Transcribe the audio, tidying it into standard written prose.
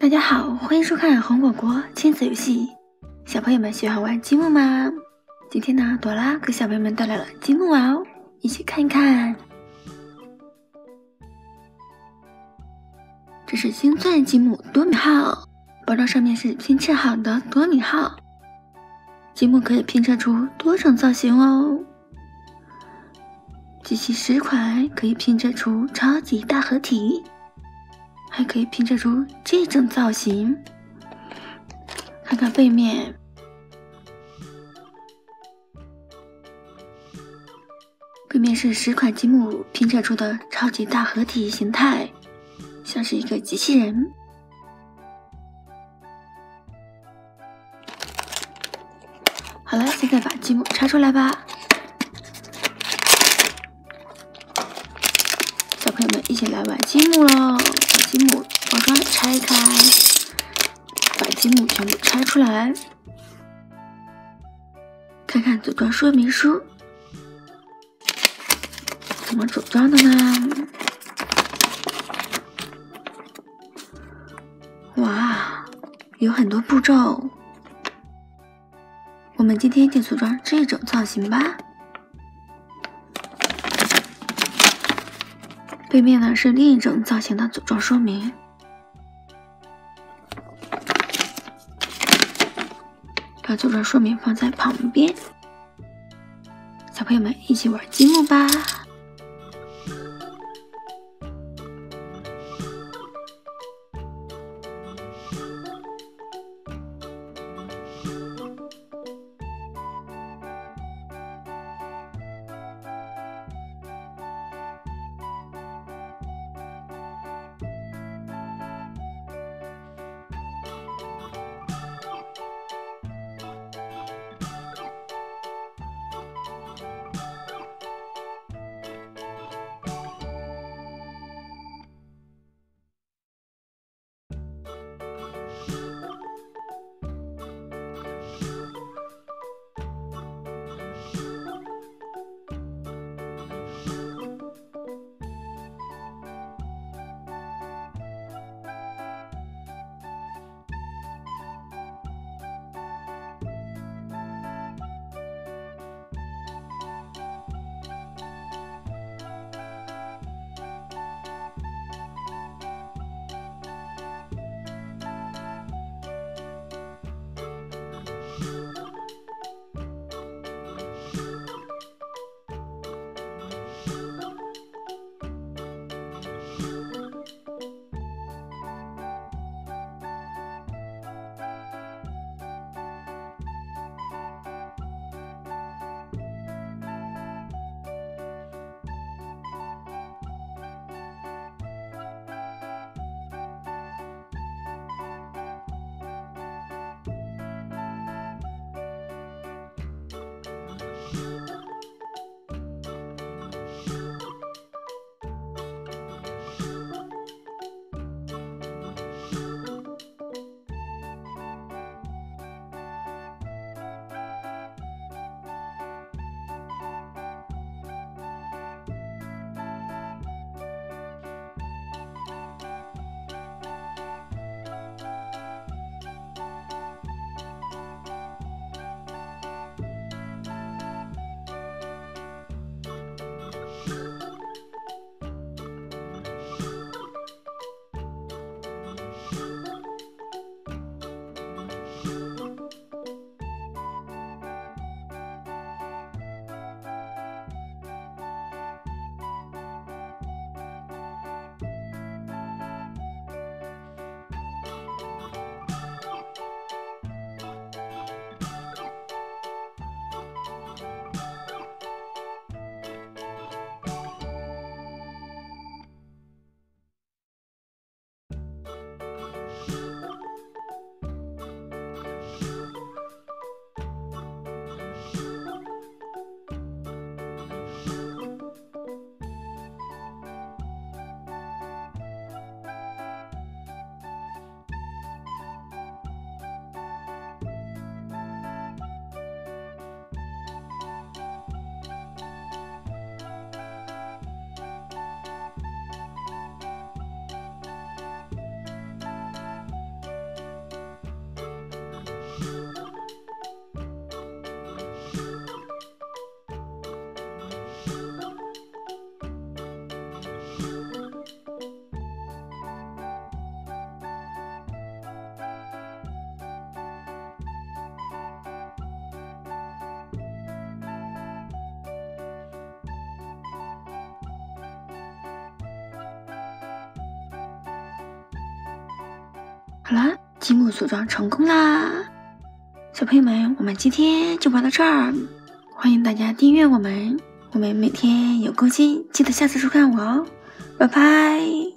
大家好，欢迎收看红果果亲子游戏。小朋友们喜欢玩积木吗？今天呢，朵拉给小朋友们带来了积木玩哦，一起看一看。这是星钻积木多米号，包装上面是拼砌好的多米号。积木可以拼砌出多种造型哦，集齐10块可以拼砌出超级大合体。还可以拼砌出这种造型，看看背面，背面是10款积木拼砌出的超级大合体形态，像是一个机器人。好了，现在把积木拆出来吧，小朋友们一起来玩积木喽！把积木包装拆开，把积木全部拆出来，看看组装说明书怎么组装的呢？哇，有很多步骤，我们今天就组装这种造型吧。背面呢是另一种造型的组装说明。把组装说明放在旁边，小朋友们一起玩积木吧。好啦，积木组装成功啦！小朋友们，我们今天就玩到这儿，欢迎大家订阅我们每天有更新，记得下次收看我哦，拜拜。